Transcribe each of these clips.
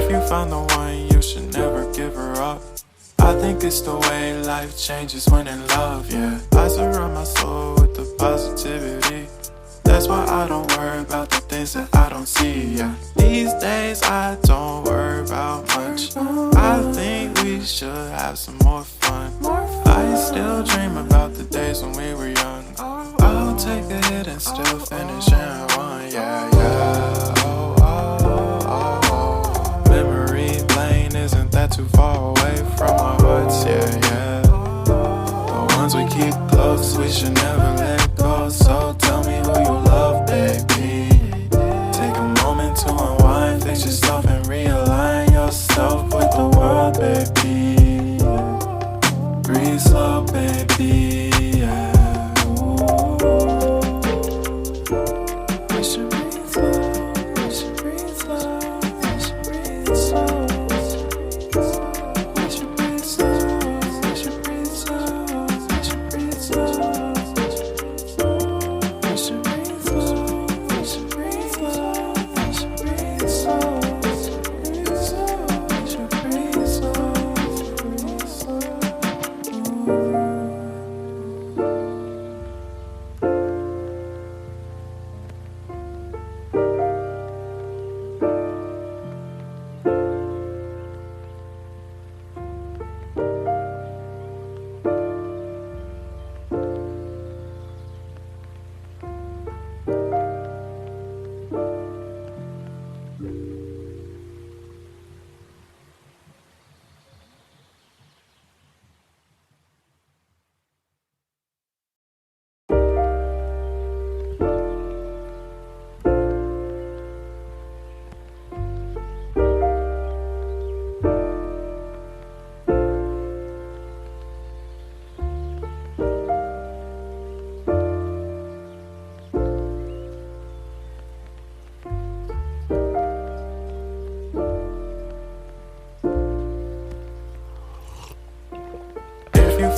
you found the one, you should never give her up. I think it's the way life changes when in love, yeah. I surround my soul with the positivity. That's why I don't worry about the things that I don't see, yeah. These days I don't worry about much. I think we should have some more fun. I still dream about the days when we were young. I'll take a hit and still finish in one, yeah, yeah. Memory lane, isn't that too far away from our hearts, yeah, yeah. The ones we keep close, we should never let go. So tell me who you love, baby. Take a moment to unwind, fix yourself and realign yourself with the world, baby. Breathe slow, baby, yeah. We should breathe slow, we should breathe slow, we should breathe slow. We should breathe slow, we should breathe slow, we should breathe slow. We should breathe slow, we should breathe slow, we should breathe slow. We should breathe slow, we should breathe slow, breathe slow.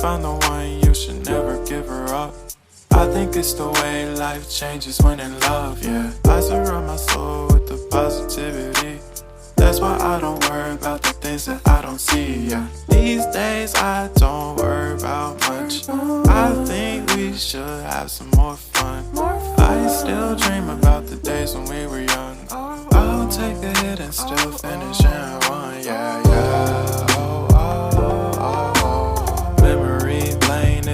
Found the one, you should never give her up. I think it's the way life changes when in love, yeah. I surround my soul with the positivity. That's why I don't worry about the things that I don't see, yeah. These days I don't worry about much. I think we should have some more fun. I still dream about the days when we were young. I'll take a hit and still finish in one, yeah, yeah.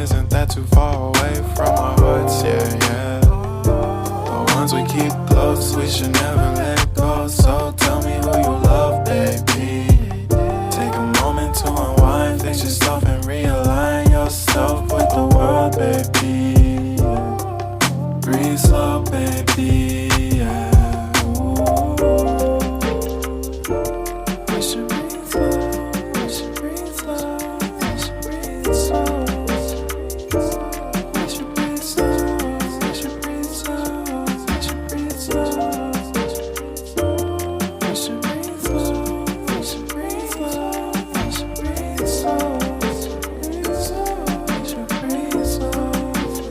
Isn't that too far away from our hearts, yeah, yeah. The ones we keep close, we should never let go. So tell me who you love, baby. Take a moment to unwind, fix yourself and realign yourself with the world, baby. Breathe slow, baby, yeah. We should breathe slow, we should breathe slow, we should breathe slow. We should breathe slow, we should breathe slow, we should breathe slow. We should breathe slow, we should breathe slow, we should breathe slow. We should breathe slow, we should breathe slow,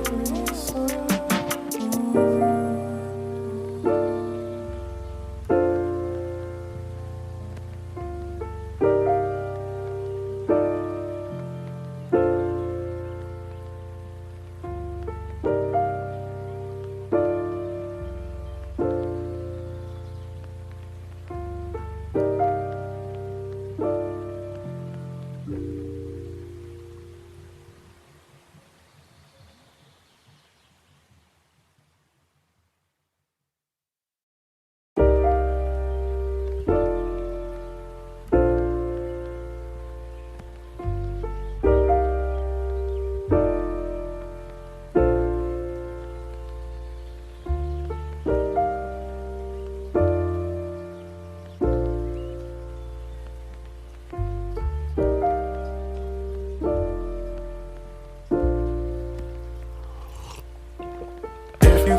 breathe slow.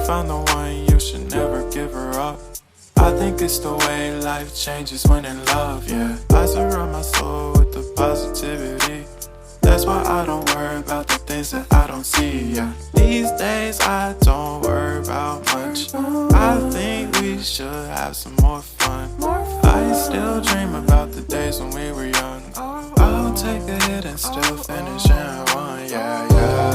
Found the one, you should never give her up. I think it's the way life changes when in love, yeah. I surround my soul with the positivity. That's why I don't worry about the things that I don't see, yeah. These days I don't worry about much. I think we should have some more fun. I still dream about the days when we were young. I'll take a hit and still finish in one, yeah, yeah.